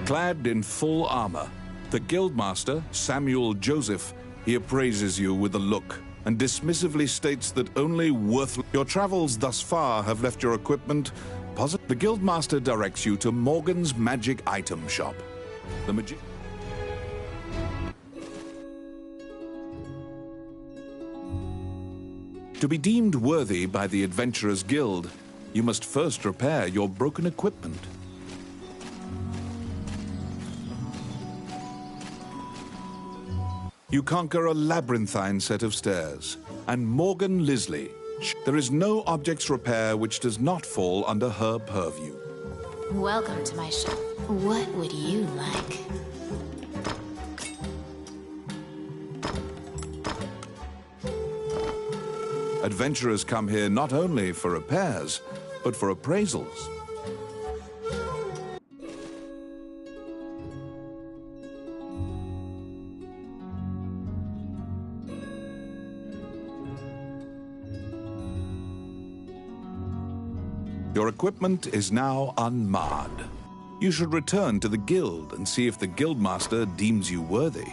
Clad in full armor, the guildmaster, Samuel Joseph, he appraises you with a look and dismissively states that only worthless... Your travels thus far have left your equipment positive. The guildmaster directs you to Morgan's magic item shop. The magic... To be deemed worthy by the Adventurers Guild, you must first repair your broken equipment. You conquer a labyrinthine set of stairs, and Morgan Lisley. There is no objects repair which does not fall under her purview. Welcome to my shop. What would you like? Adventurers come here not only for repairs, but for appraisals. Your equipment is now unmarred. You should return to the guild and see if the guildmaster deems you worthy.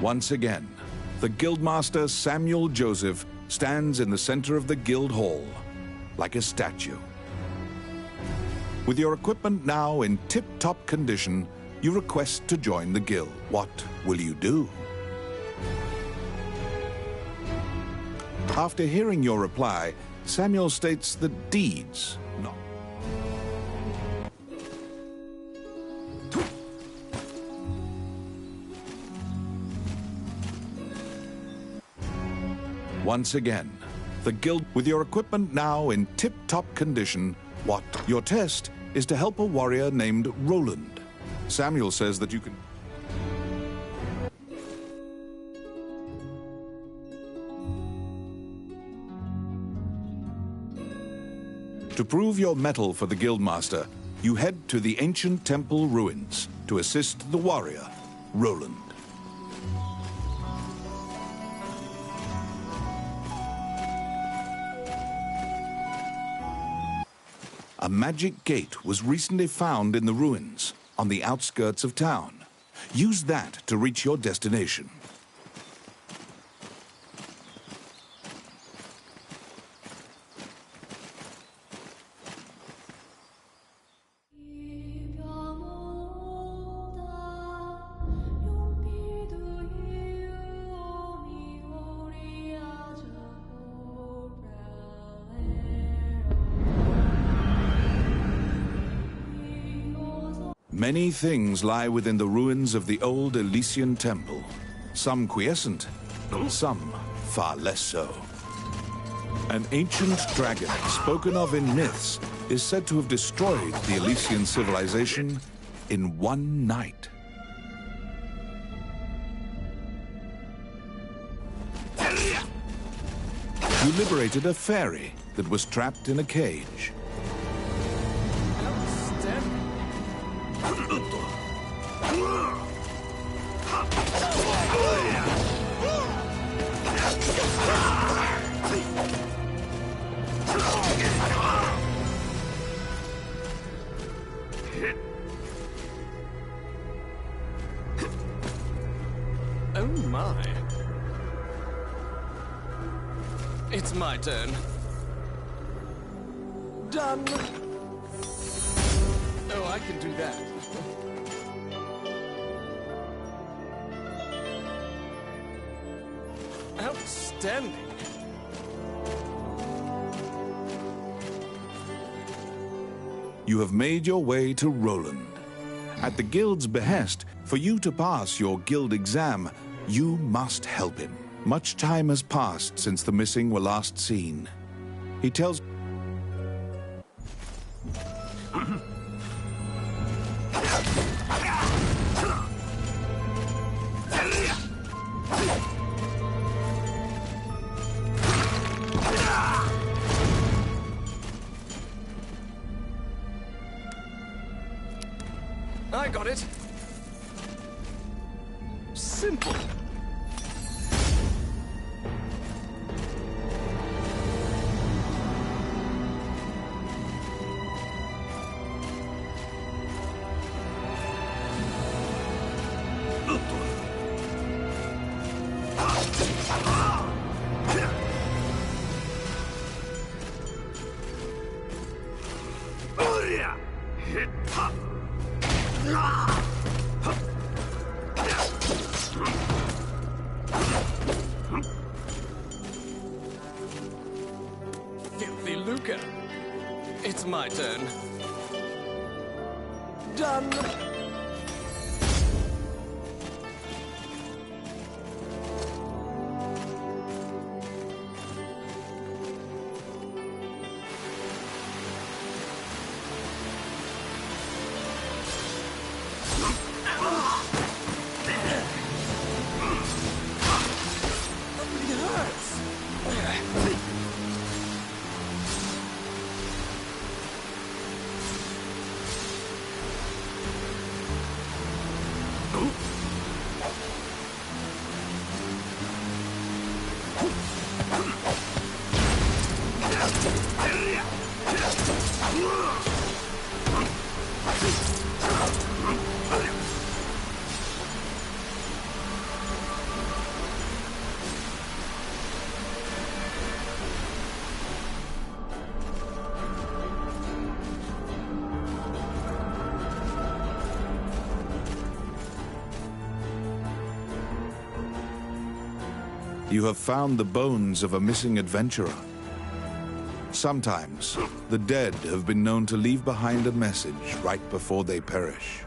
Once again, the guildmaster Samuel Joseph stands in the center of the guild hall, like a statue. With your equipment now in tip-top condition, you request to join the guild. What will you do? After hearing your reply, Samuel states that deeds, not... Once again, the guild, with your equipment now in tip-top condition, what? Your test is to help a warrior named Roland. Samuel says that you can... To prove your mettle for the guildmaster, you head to the ancient temple ruins to assist the warrior, Roland. A magic gate was recently found in the ruins on the outskirts of town. Use that to reach your destination. Many things lie within the ruins of the old Elysian temple, some quiescent, some far less so. An ancient dragon, spoken of in myths, is said to have destroyed the Elysian civilization in one night. You liberated a fairy that was trapped in a cage. Oh my. It's my turn. Done. Oh, I can do that. Outstanding. You have made your way to Roland. At the guild's behest, for you to pass your guild exam, you must help him. Much time has passed since the missing were last seen. He tells... I got it. Simple. Filthy lucre. It's my turn. Done. It hurts. You have found the bones of a missing adventurer. Sometimes, the dead have been known to leave behind a message right before they perish.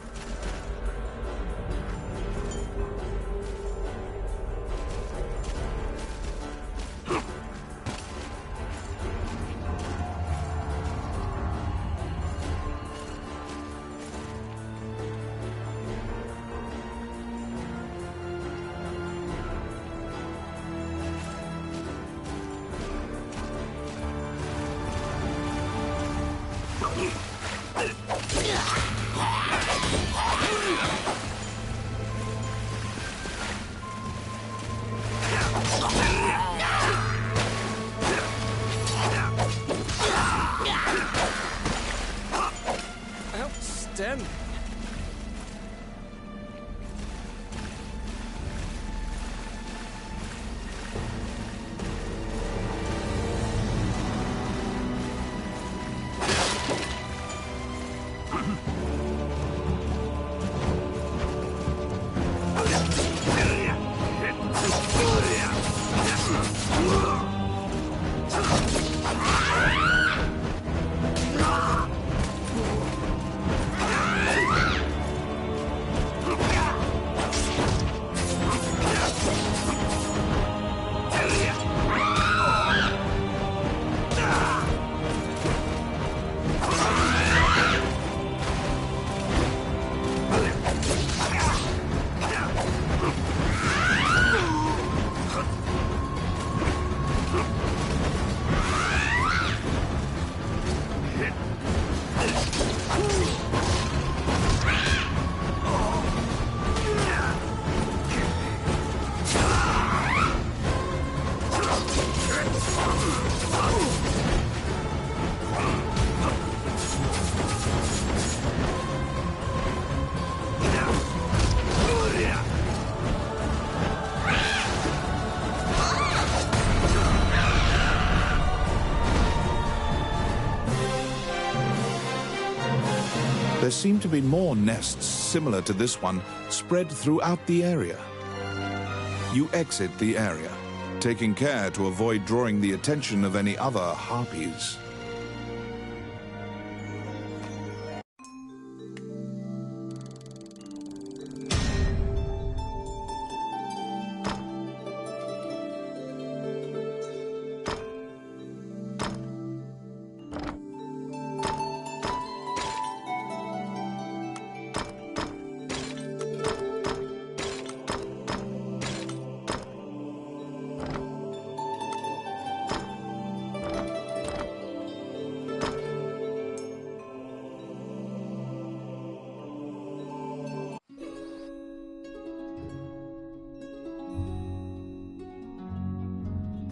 Outstanding. There seem to be more nests similar to this one spread throughout the area. You exit the area, taking care to avoid drawing the attention of any other harpies.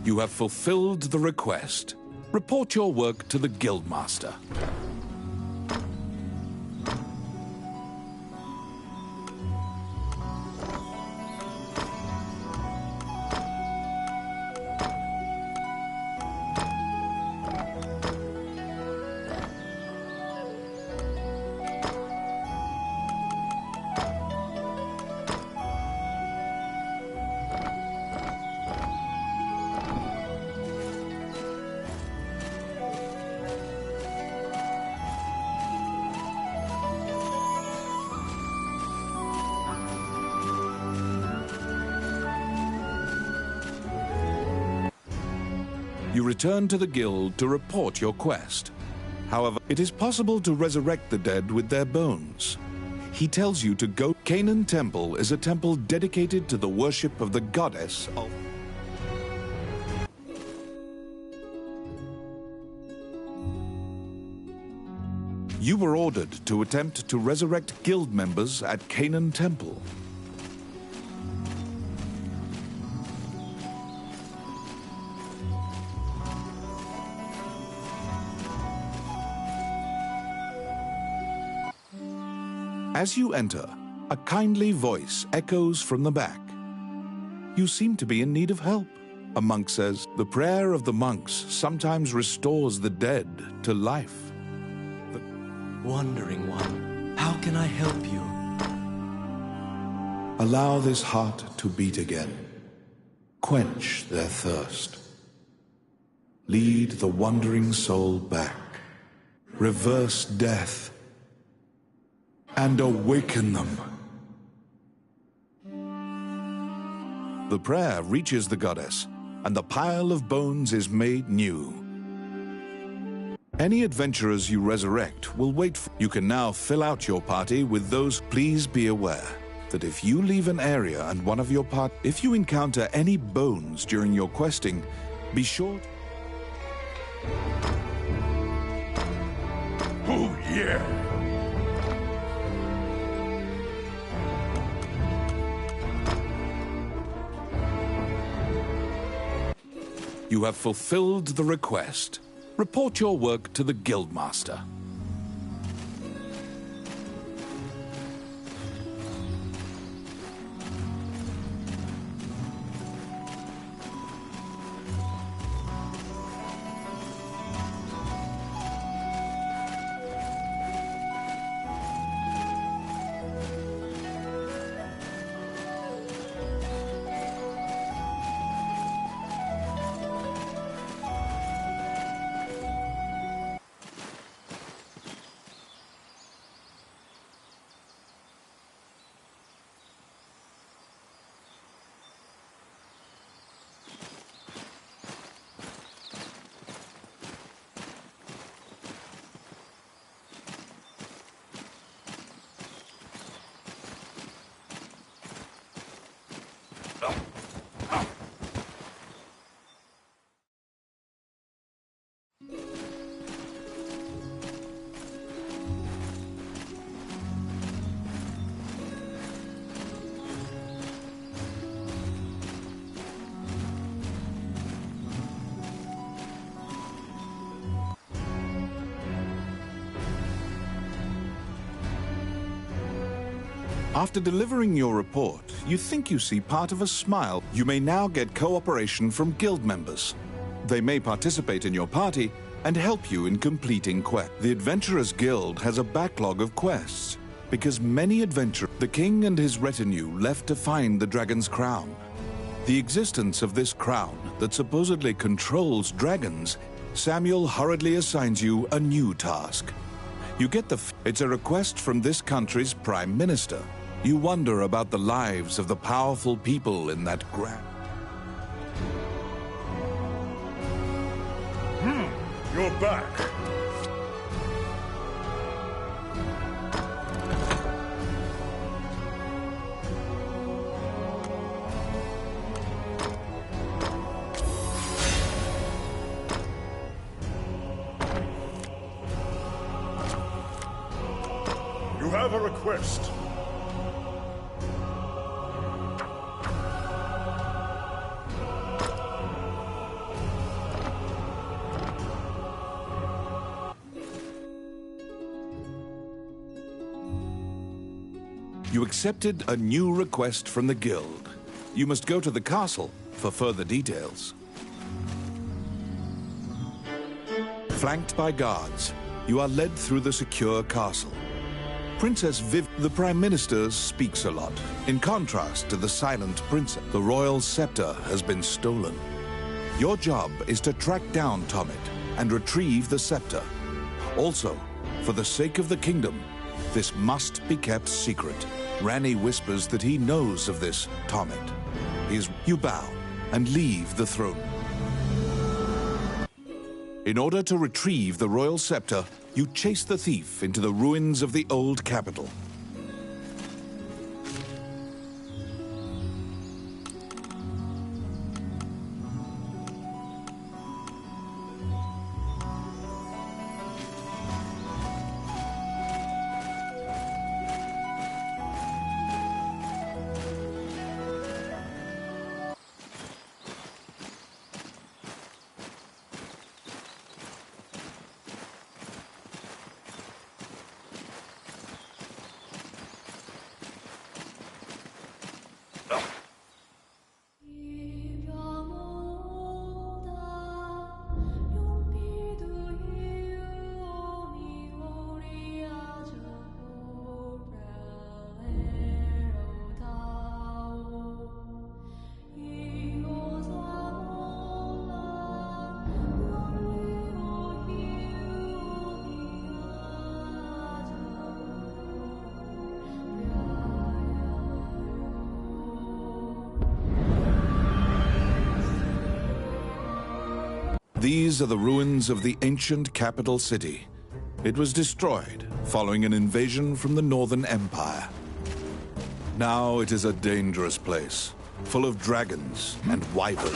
You have fulfilled the request. Report your work to the Guildmaster. You return to the guild to report your quest. However, it is possible to resurrect the dead with their bones. He tells you to go. Canaan Temple is a temple dedicated to the worship of the goddess of... You were ordered to attempt to resurrect guild members at Canaan Temple. As you enter, a kindly voice echoes from the back. You seem to be in need of help. A monk says, the prayer of the monks sometimes restores the dead to life. Wandering one, how can I help you? Allow this heart to beat again. Quench their thirst. Lead the wandering soul back. Reverse death. And awaken them. The prayer reaches the goddess, and the pile of bones is made new. Any adventurers you resurrect will wait for... You can now fill out your party with those. Please be aware that if you leave an area and one of your if you encounter any bones during your questing, be sure... Oh, yeah! You have fulfilled the request. Report your work to the Guildmaster. After delivering your report, you think you see part of a smile. You may now get cooperation from guild members. They may participate in your party and help you in completing quests. The Adventurers Guild has a backlog of quests because many adventurers... The king and his retinue left to find the dragon's crown. The existence of this crown that supposedly controls dragons, Samuel hurriedly assigns you a new task. You get it's a request from this country's prime minister. You wonder about the lives of the powerful people in that grand... You're back. You have a request. You accepted a new request from the guild. You must go to the castle for further details. Flanked by guards, you are led through the secure castle. Princess Viv, the Prime Minister, speaks a lot. In contrast to the silent princess, the royal scepter has been stolen. Your job is to track down Tomit and retrieve the scepter. Also, for the sake of the kingdom, this must be kept secret. Ranni whispers that he knows of this Tomit. You bow and leave the throne. In order to retrieve the royal scepter, you chase the thief into the ruins of the old capital. These are the ruins of the ancient capital city. It was destroyed following an invasion from the Northern Empire. Now it is a dangerous place, full of dragons and wyverns.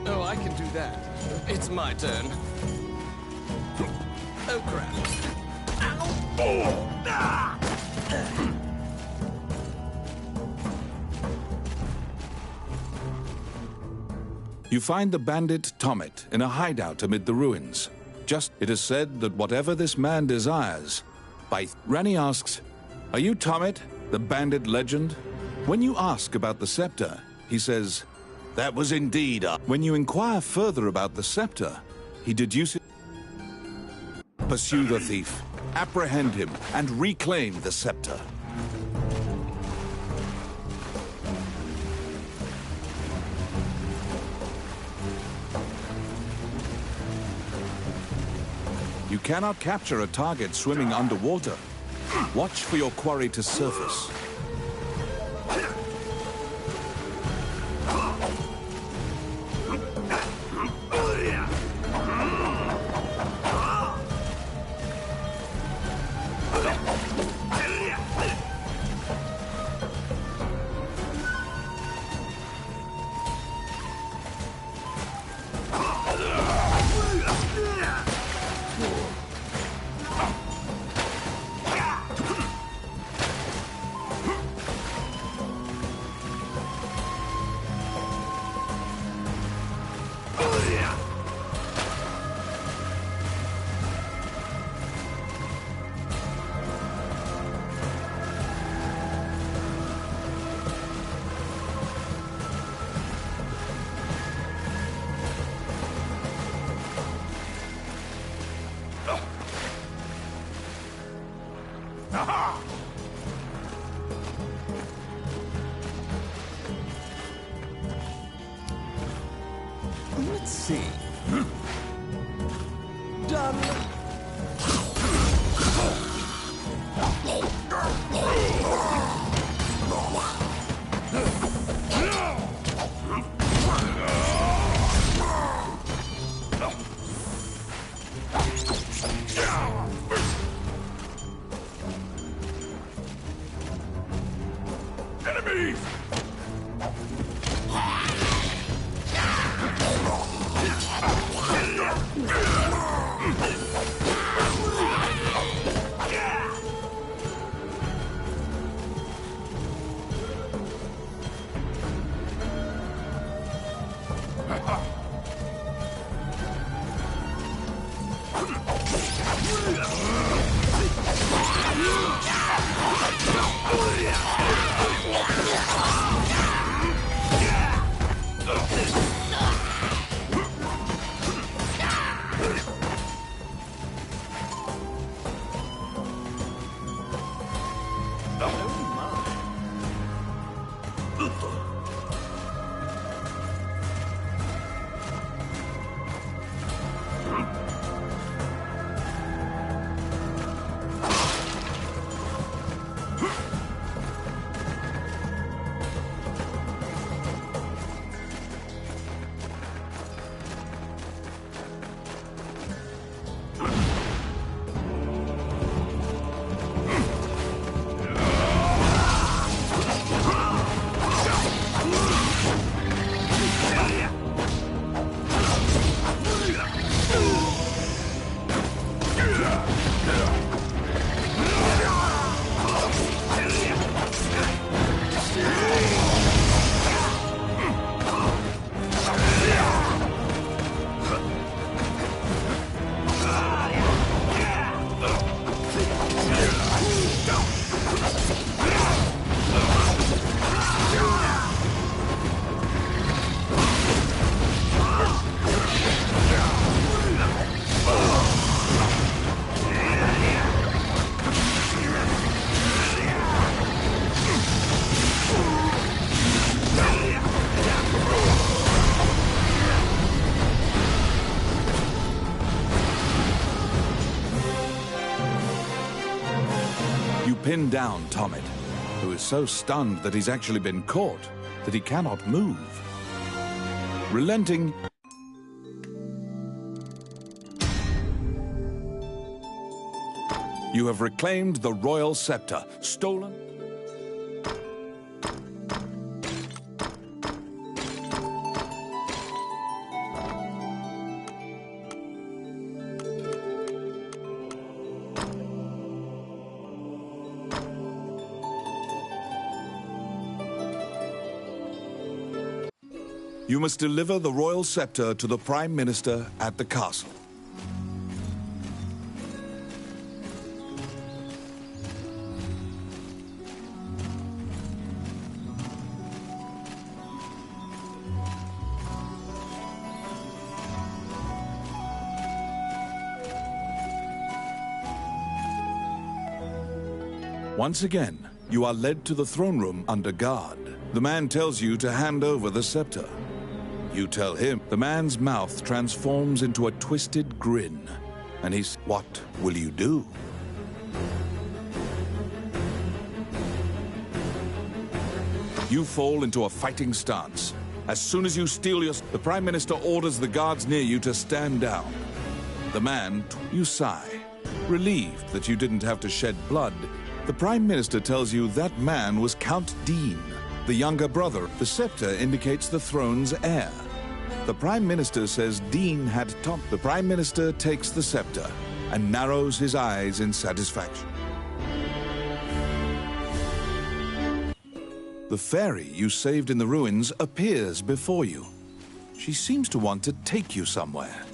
Oh, I can do that. It's my turn. Oh, crap. You find the bandit Tomit in a hideout amid the ruins. It is said that whatever this man desires, Ranni asks, "Are you Tomit, the bandit legend?" When you ask about the scepter, he says, "That was indeed I." When you inquire further about the scepter, he deduces. Pursue the thief, apprehend him, and reclaim the scepter. You cannot capture a target swimming underwater. Watch for your quarry to surface. Aha! Let's see. Done. Enemies! Pin down Tomit, who is so stunned that he's actually been caught that he cannot move. Relenting, you have reclaimed the royal scepter, stolen. You must deliver the royal scepter to the Prime Minister at the castle. Once again, you are led to the throne room under guard. The man tells you to hand over the scepter. You tell him. The man's mouth transforms into a twisted grin. And he's, what will you do? You fall into a fighting stance. As soon as you steal the Prime Minister orders the guards near you to stand down. The man, you sigh, relieved that you didn't have to shed blood. The Prime Minister tells you that man was Count Dean, the younger brother. The scepter indicates the throne's heir. The Prime Minister says Dean had Tom. The Prime Minister takes the scepter and narrows his eyes in satisfaction. The fairy you saved in the ruins appears before you. She seems to want to take you somewhere.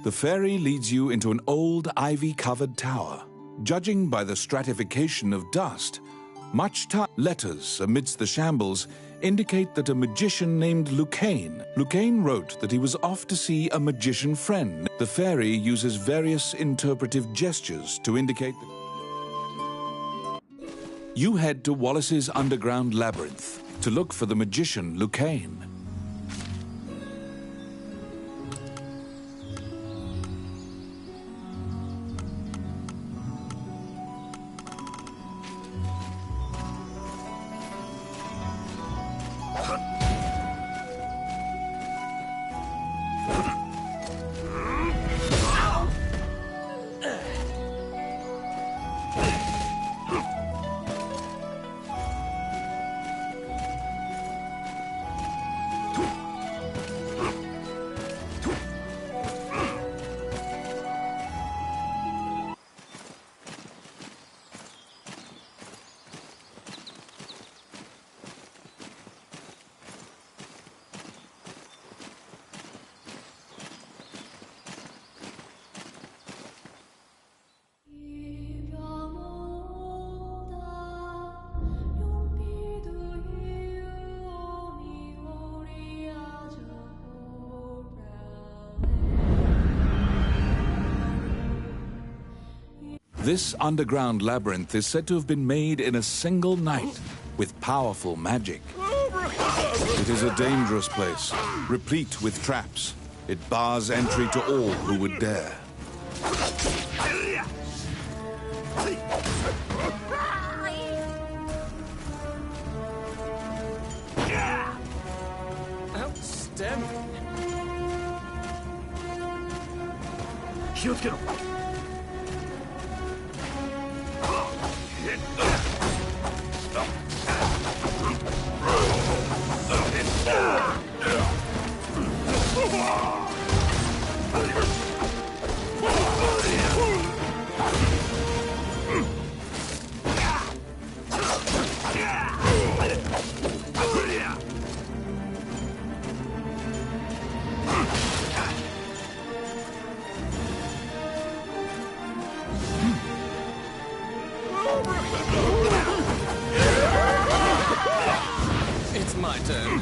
The fairy leads you into an old ivy-covered tower. Judging by the stratification of dust, letters amidst the shambles indicate that a magician named Lucane wrote that he was off to see a magician friend. The fairy uses various interpretive gestures to indicate that you head to Wallace's underground labyrinth to look for the magician Lucane. This underground labyrinth is said to have been made in a single night with powerful magic. It is a dangerous place, replete with traps. It bars entry to all who would dare. Outstanding. It's my turn.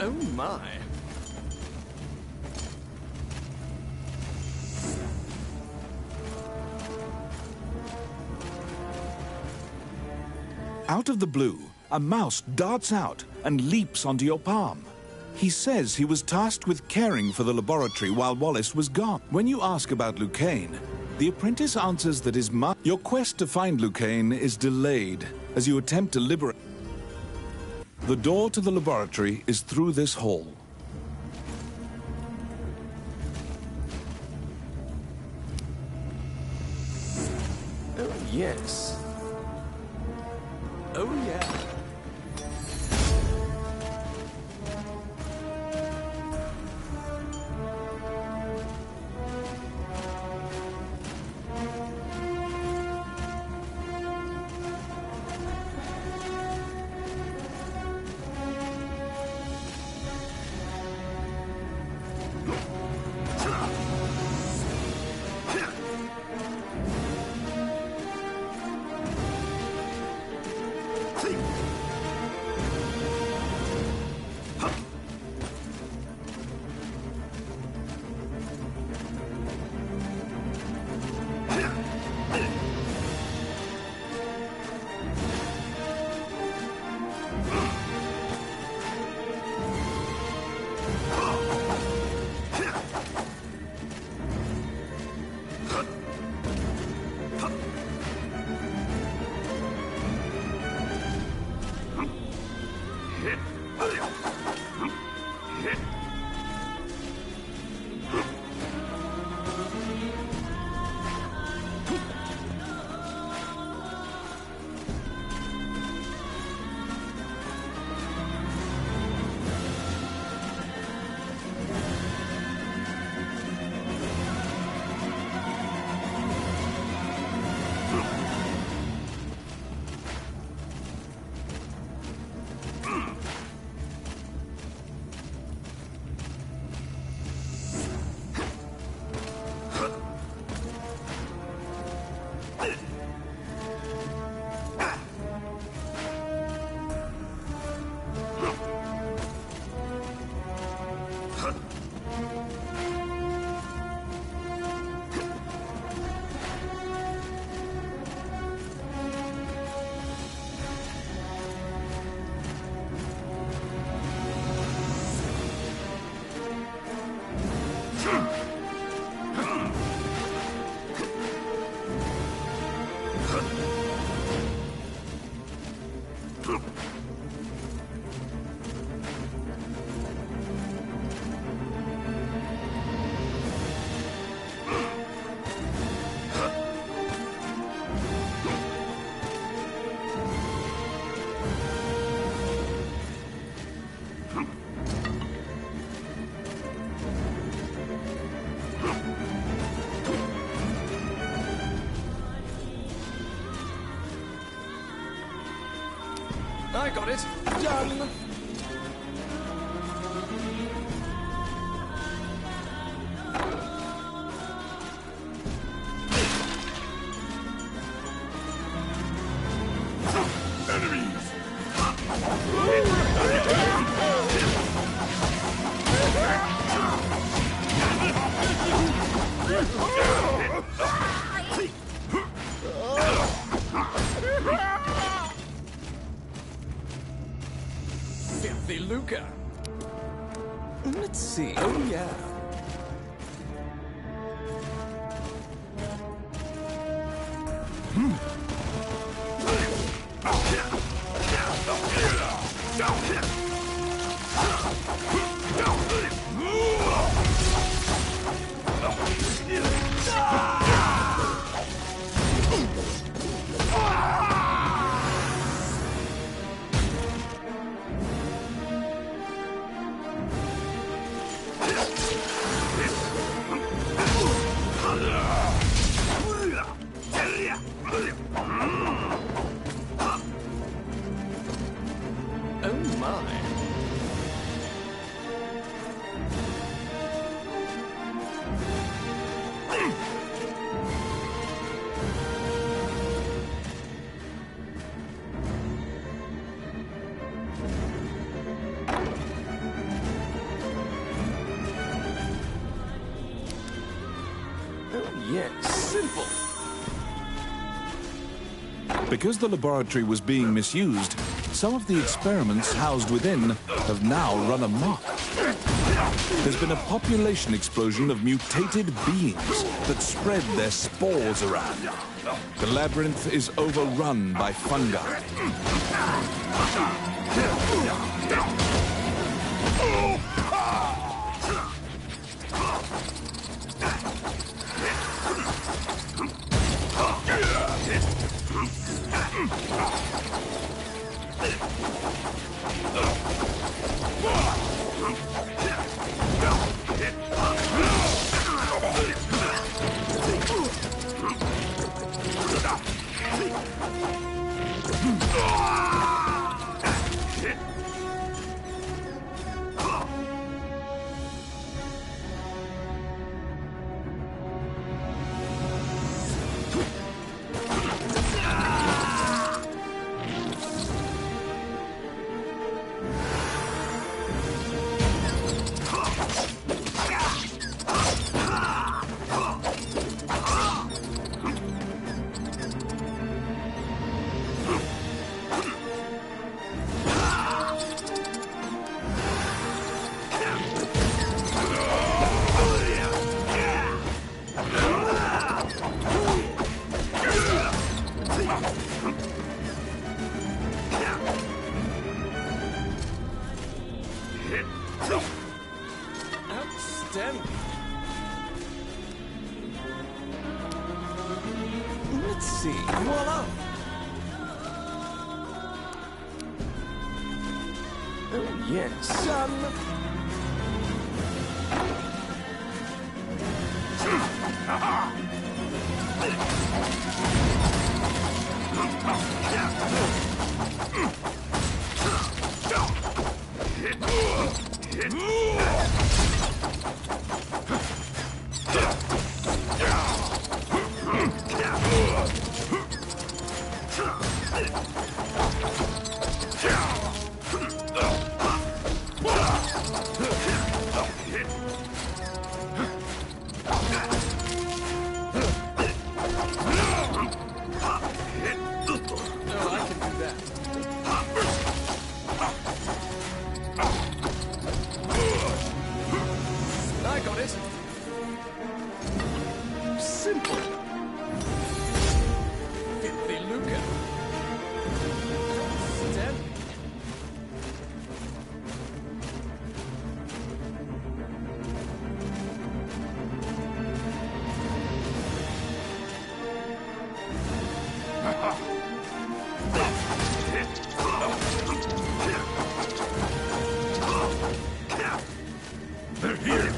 Oh my. Out of the blue, a mouse darts out and leaps onto your palm. He says he was tasked with caring for the laboratory while Wallace was gone. When you ask about Lucane, the apprentice answers that your quest to find Lucane is delayed as you attempt to liberate. The door to the laboratory is through this hall. Oh, yes. Oh, yeah. I got it. Done. Filthy Luca. Let's see. Oh, yeah. Oh my. Oh yes, simple. Because the laboratory was being misused, some of the experiments housed within have now run amok. There's been a population explosion of mutated beings that spread their spores around. The labyrinth is overrun by fungi. Outstanding. Let's see. Voila! Oh, yes. Done. got it. Simple. Filthy lucre. Outstanding. They're here.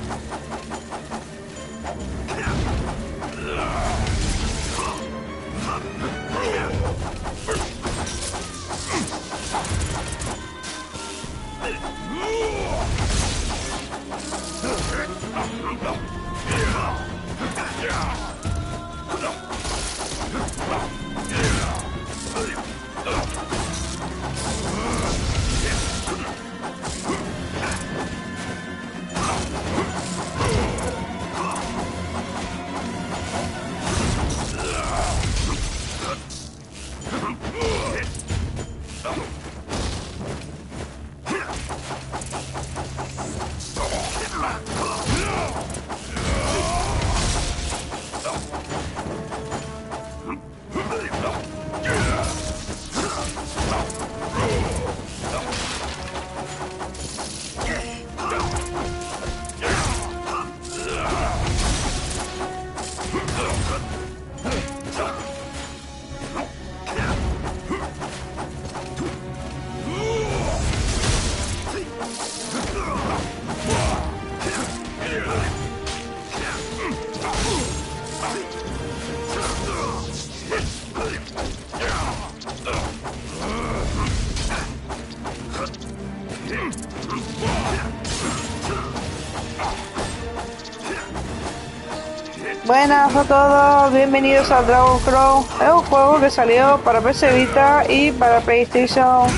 Buenas a todos, bienvenidos a Dragon Crown. Es un juego que salió para PC Vita y para PlayStation.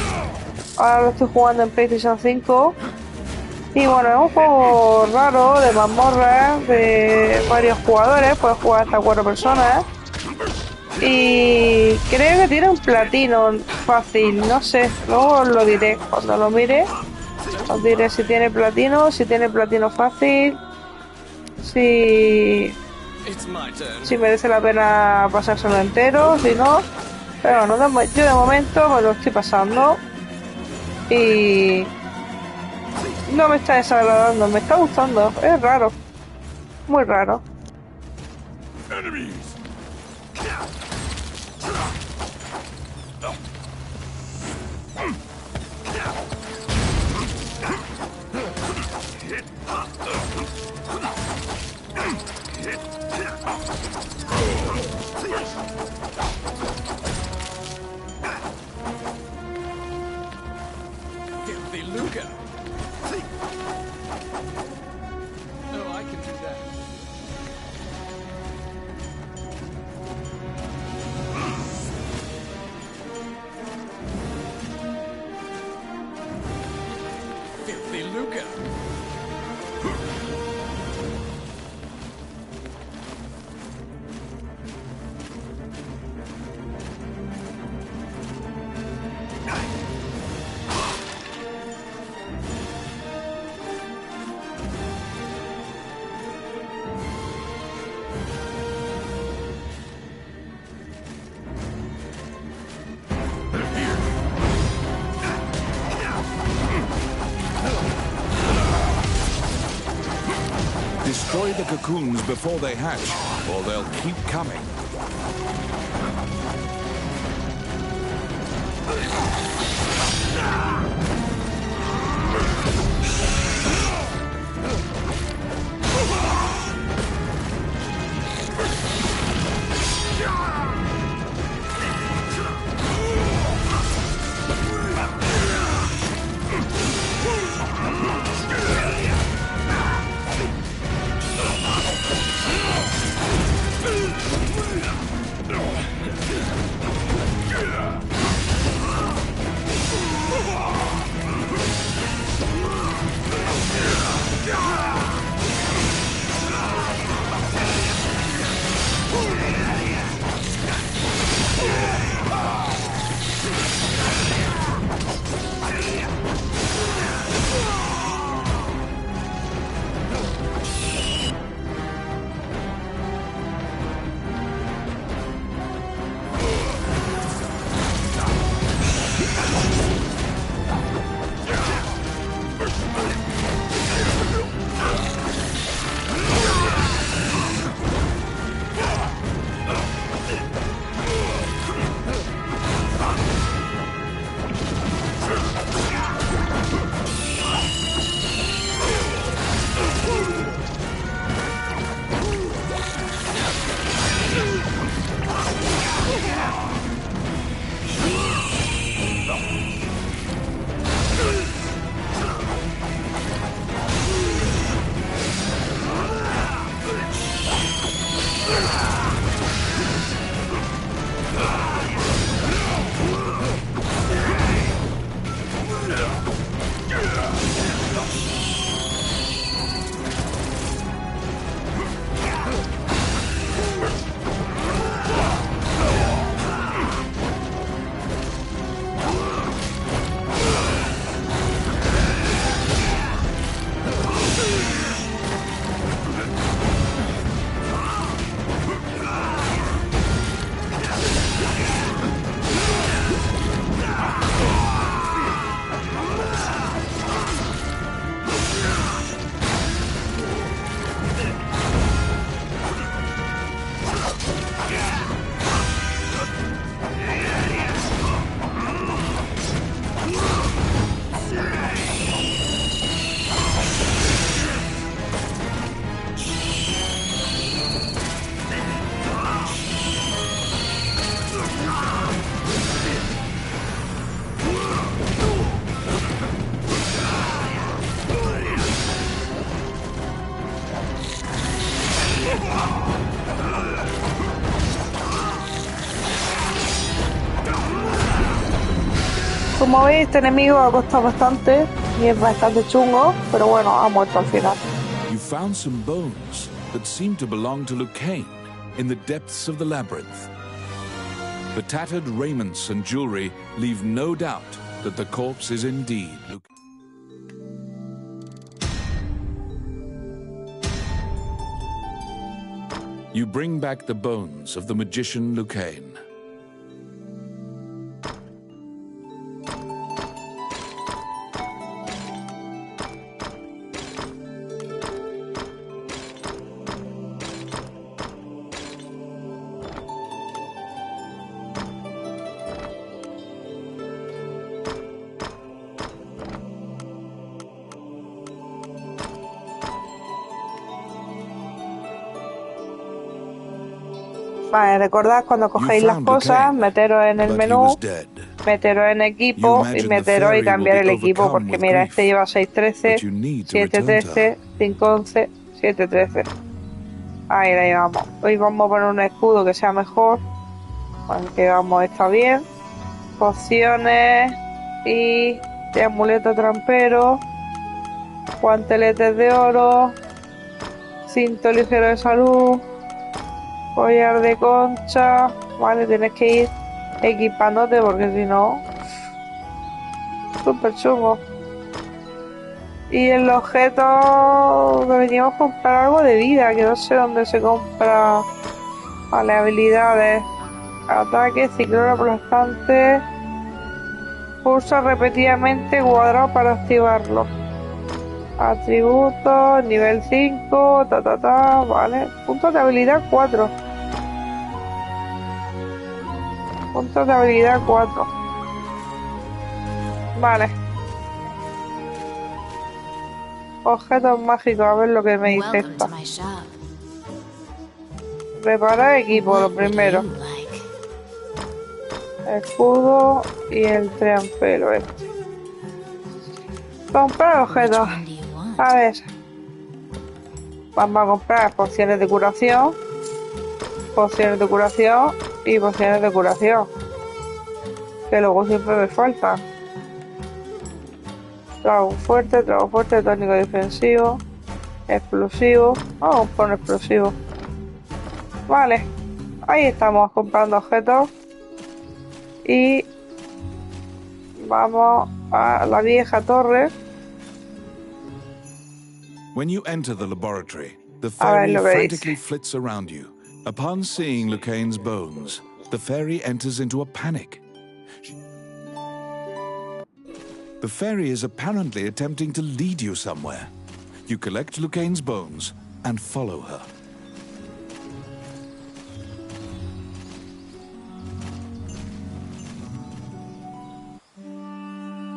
Ahora lo estoy jugando en PlayStation 5. Y bueno, es un juego raro de mazmorras de varios jugadores, puedes jugar hasta 4 personas. Y creo que tiene un platino fácil, no sé, luego os lo diré cuando lo mire. Os diré si tiene platino fácil, si merece la pena pasárselo entero, si no. Pero bueno, yo de momento me lo estoy pasando y no me está desagradando, me está gustando, es raro, muy raro. Enemies. Filthy lucre. Oh, I can do that. Filthy lucre. Destroy the cocoons before they hatch, or they'll keep coming. Como veis, este enemigo ha costado bastante y es bastante chungo, pero bueno, ha muerto al final. You found some bones that seem to belong to Lucane in the depths of the labyrinth. The tattered raiments and jewelry leave no doubt that the corpse is indeed Lucane. You bring back the bones of the magician Lucane. Vale, recordad cuando cogéis las cosas, meteros en el menú, meteros en equipo y meteros y cambiar el equipo, porque mira, este lleva 613, 713, 511, 713. Ahí la llevamos. Hoy vamos a poner un escudo que sea mejor, porque vamos, está bien. Pociones y de amuleto trampero, guanteletes de oro, cinto ligero de salud, collar de concha. Vale, tienes que ir equipándote porque si no, súper chungo. Y el objeto deberíamos comprar algo de vida, que no sé dónde se compra. Vale, habilidades, ataque, ciclón aplastante, pulsa repetidamente cuadrado para activarlo. Atributos, nivel 5, vale. Puntos de habilidad 4. Puntos de habilidad 4. Vale. Objetos mágicos, a ver lo que me dice Welcome esta. to my shop. Preparar equipo, lo What would primero. you like? Escudo y el triampelo este. Comprar Which objetos. one do you want? A ver. Vamos a comprar pociones de curación. Pociones de curación y pociones de curación. Que luego siempre me faltan. Trago fuerte, tónico defensivo, explosivo. Vamos a poner explosivo. Vale. Ahí estamos comprando objetos. Y vamos a la vieja torre. When you enter the laboratory, the A ver fairy lo que frantically dice. flits around you. Upon seeing Lucane's bones, the fairy enters into a panic. The fairy is apparently attempting to lead you somewhere. You collect Lucane's bones and follow her.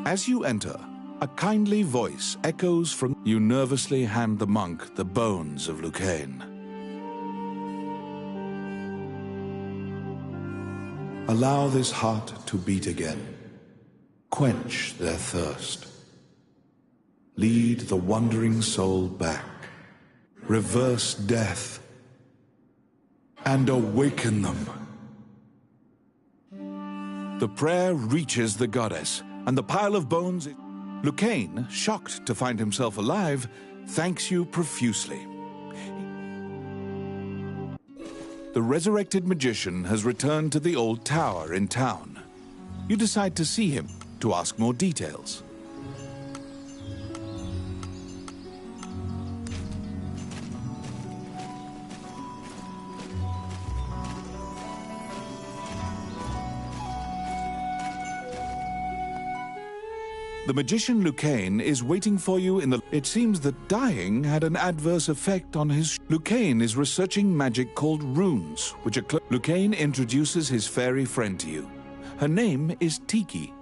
As you enter, a kindly voice echoes from you. Nervously hand the monk the bones of Lucane. Allow this heart to beat again. Quench their thirst. Lead the wandering soul back. Reverse death. And awaken them. The prayer reaches the goddess, and the pile of bones... Lucane, shocked to find himself alive, thanks you profusely. The resurrected magician has returned to the old tower in town. You decide to see him to ask more details. The magician Lucane is waiting for you in the... It seems that dying had an adverse effect on his... Lucane is researching magic called runes, which are... Lucane introduces his fairy friend to you. Her name is Tiki.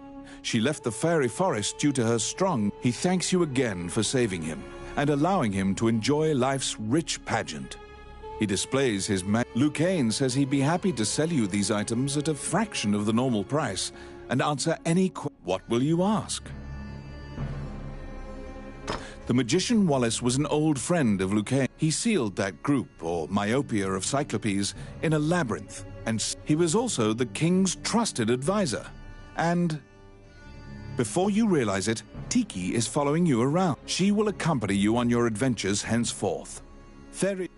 She left the fairy forest due to her strong... He thanks you again for saving him and allowing him to enjoy life's rich pageant. He displays his... Lucane says he'd be happy to sell you these items at a fraction of the normal price and answer any... What will you ask? The magician Wallace was an old friend of Lucane. He sealed that group, or myopia of Cyclopes, in a labyrinth, and he was also the king's trusted advisor. And Before you realize it, Tiki is following you around. She will accompany you on your adventures henceforth. Fairy...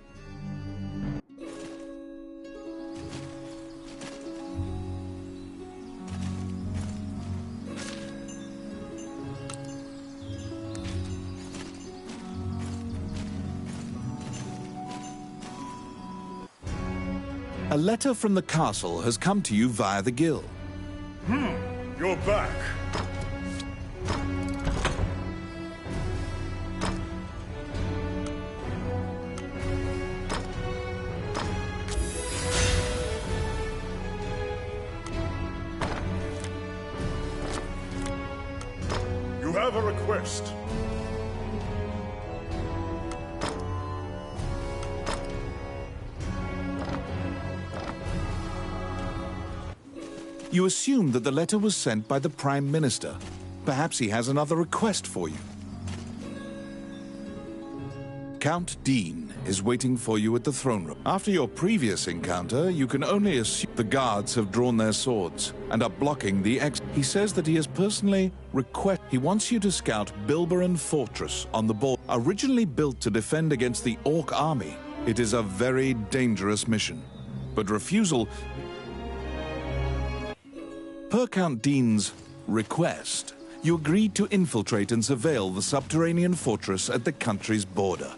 A letter from the castle has come to you via the guild. You're back. You have a request. You assume that the letter was sent by the Prime Minister. Perhaps he has another request for you. Count Dean is waiting for you at the throne room. After your previous encounter, you can only assume the guards have drawn their swords and are blocking the exit. He says that he has personally requested. He wants you to scout Bilberon Fortress on the border. Originally built to defend against the Orc army, it is a very dangerous mission. But refusal... Per Count Dean's request, you agreed to infiltrate and surveil the subterranean fortress at the country's border.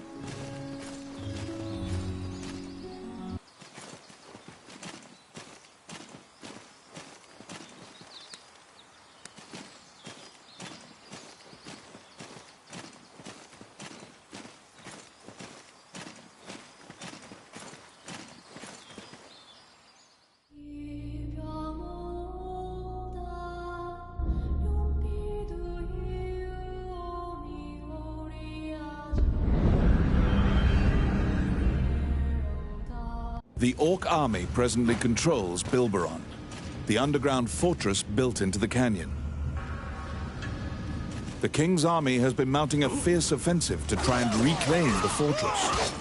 The Orc army presently controls Bilberon, the underground fortress built into the canyon. The King's army has been mounting a fierce offensive to try and reclaim the fortress.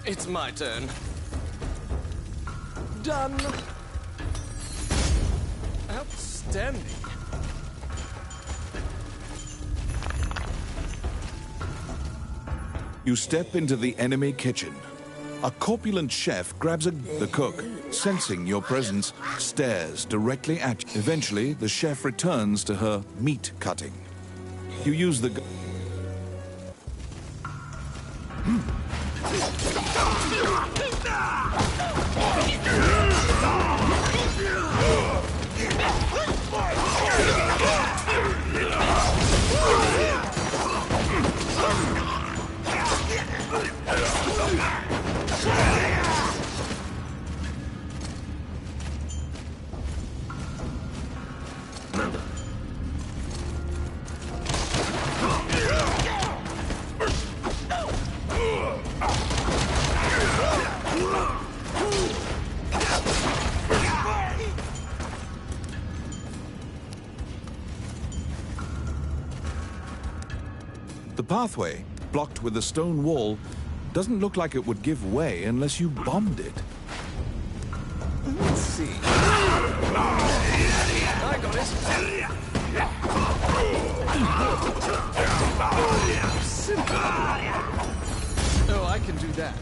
It's my turn. Done. Outstanding. You step into the enemy kitchen. A corpulent chef grabs the cook, sensing your presence, stares directly at you. Eventually, the chef returns to her meat cutting. You use the... The pathway, blocked with a stone wall, doesn't look like it would give way unless you bombed it. Let's see. I got it. Simple. Oh, I can do that.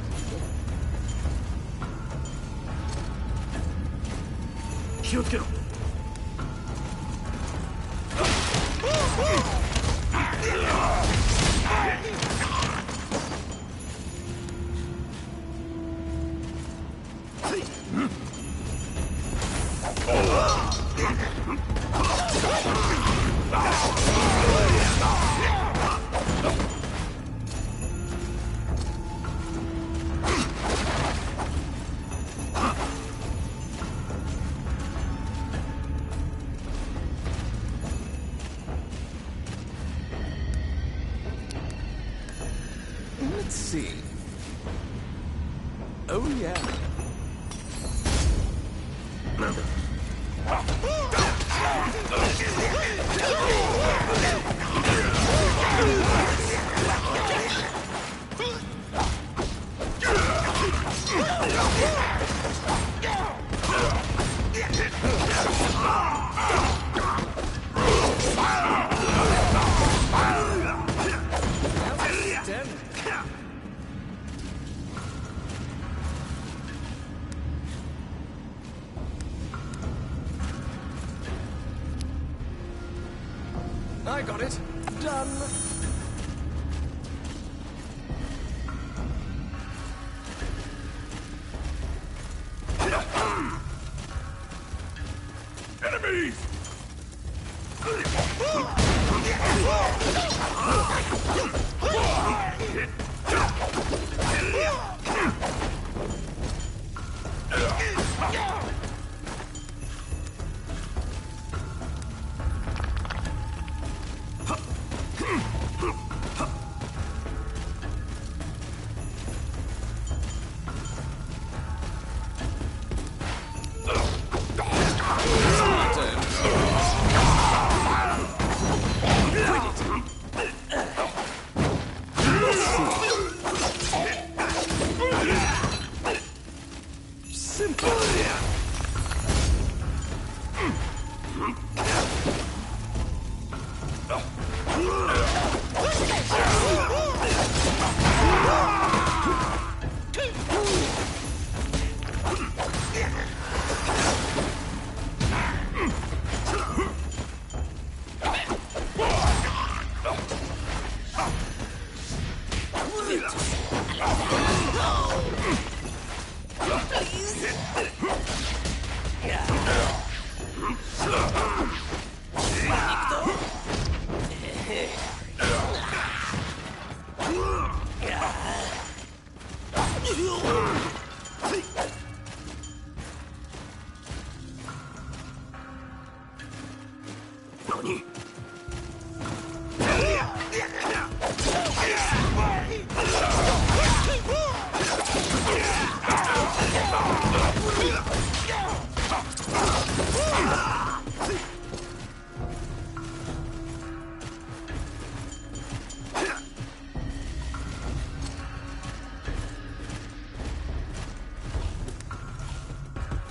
Oh, yeah. I got it. Done. Enemies!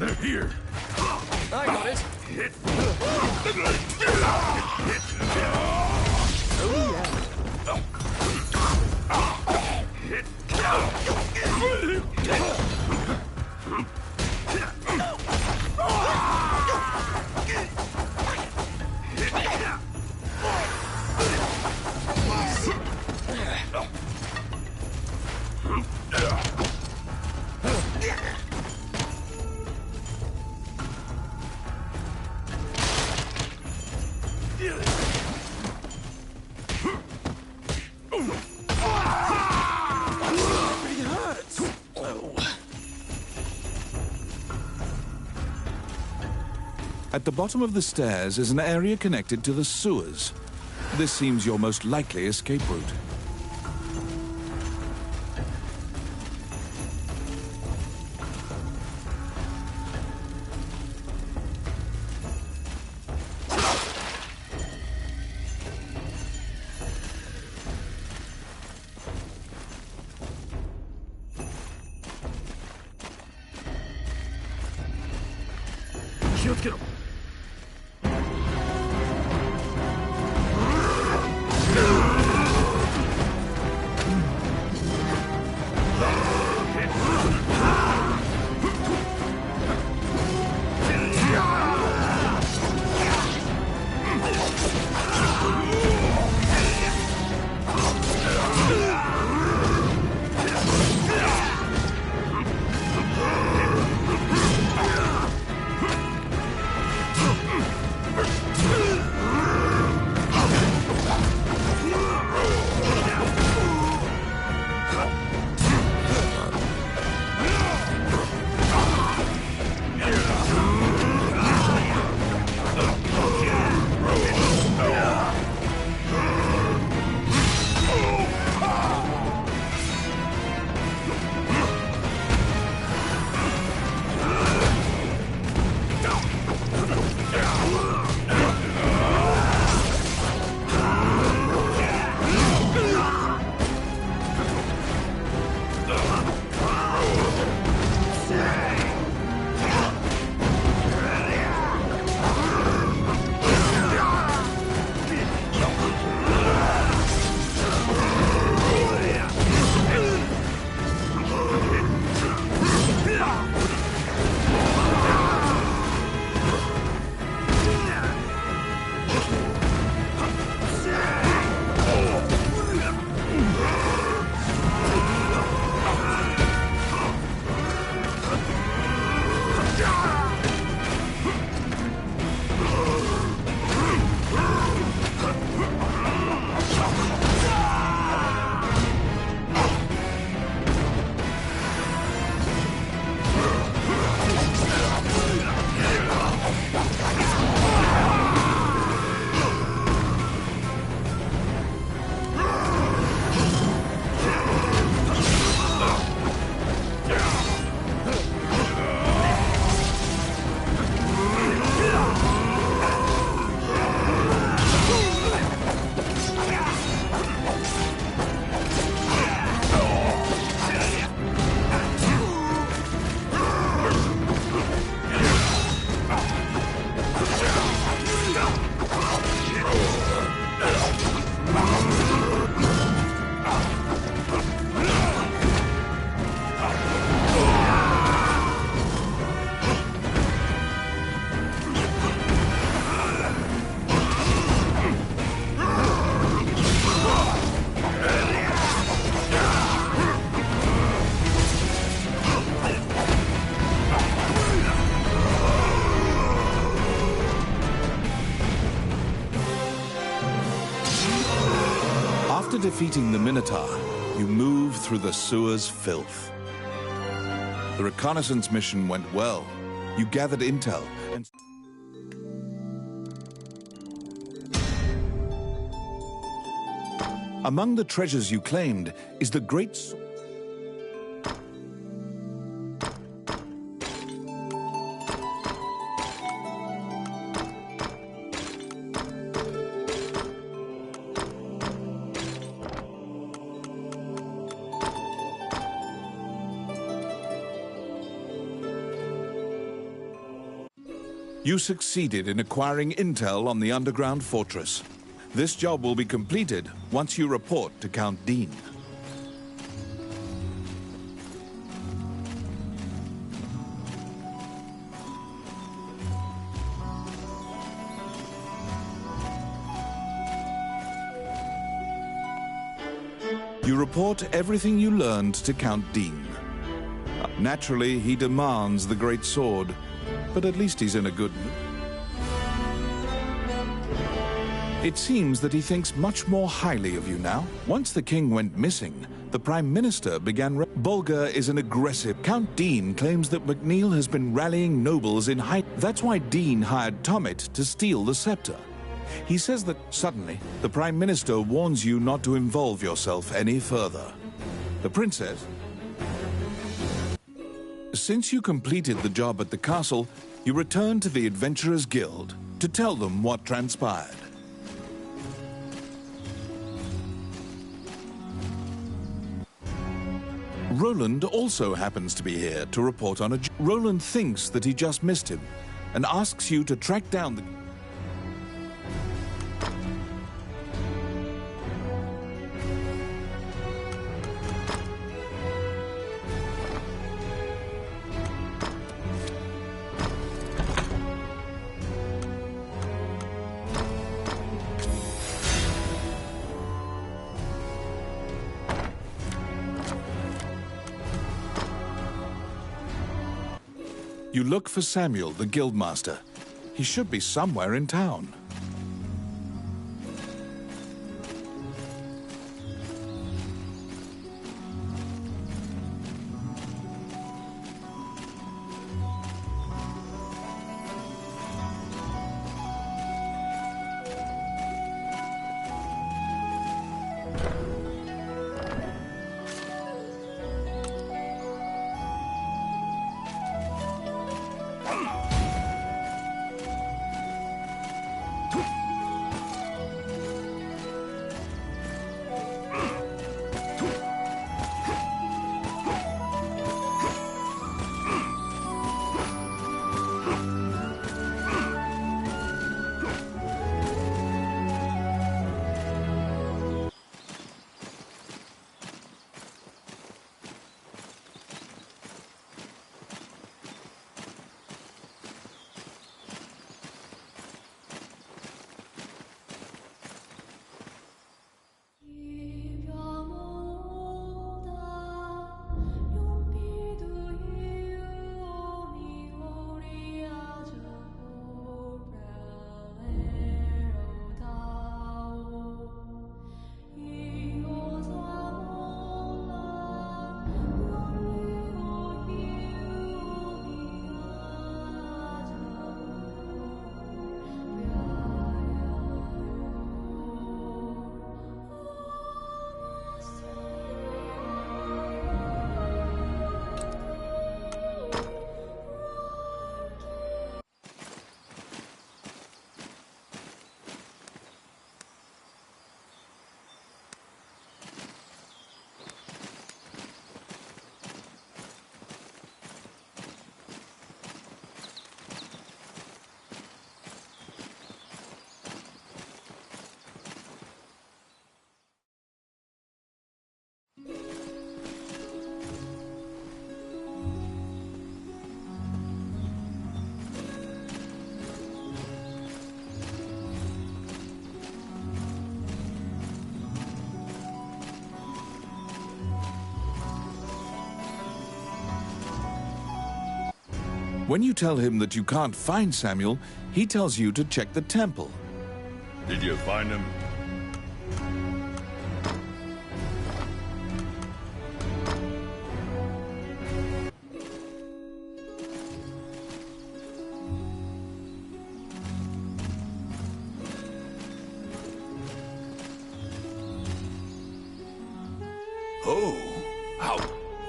They're here. I got it. At the bottom of the stairs is an area connected to the sewers. This seems your most likely escape route. defeating the Minotaur, you move through the sewer's filth. The reconnaissance mission went well. You gathered intel and... Among the treasures you claimed is the great... You succeeded in acquiring intel on the underground fortress. This job will be completed once you report to Count Dean. You report everything you learned to Count Dean. Naturally, he demands the great sword, but at least he's in a good mood. It seems that he thinks much more highly of you now. Once the king went missing, the prime minister began... Bulgar is an aggressive... Count Dean claims that MacNeil has been rallying nobles in high... That's why Dean hired Tommet to steal the scepter. He says that suddenly, the prime minister warns you not to involve yourself any further. The princess... Since you completed the job at the castle, you returned to the Adventurers Guild to tell them what transpired. Roland also happens to be here to report on a... Roland thinks that he just missed him and asks you to track down the... You look for Samuel, the guildmaster. He should be somewhere in town. When you tell him that you can't find Samuel, he tells you to check the temple. Did you find him?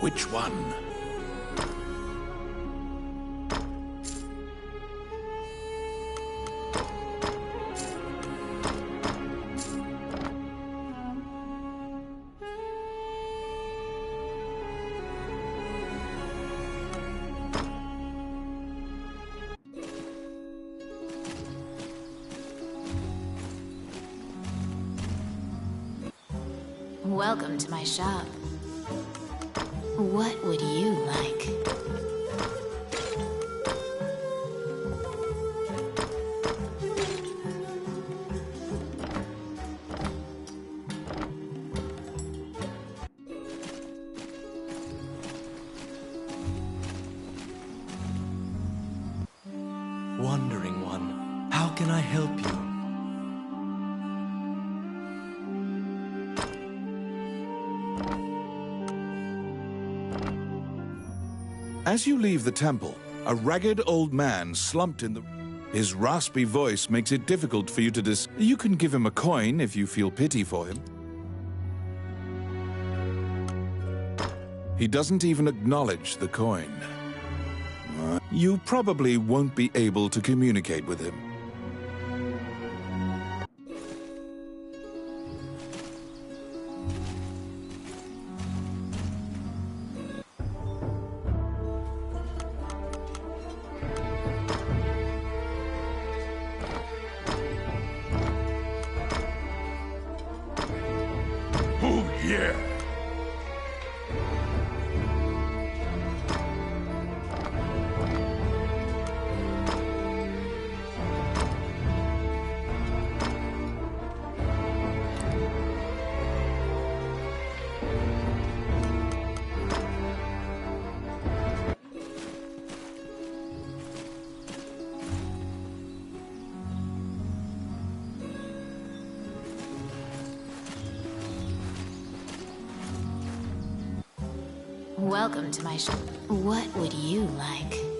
Which one? Welcome to my shop. What would you like? Wandering one, how can I help you? As you leave the temple, a ragged old man slumped in the... His raspy voice makes it difficult for you to You can give him a coin if you feel pity for him. He doesn't even acknowledge the coin. You probably won't be able to communicate with him. Oh, yeah. Welcome to my shop. What would you like?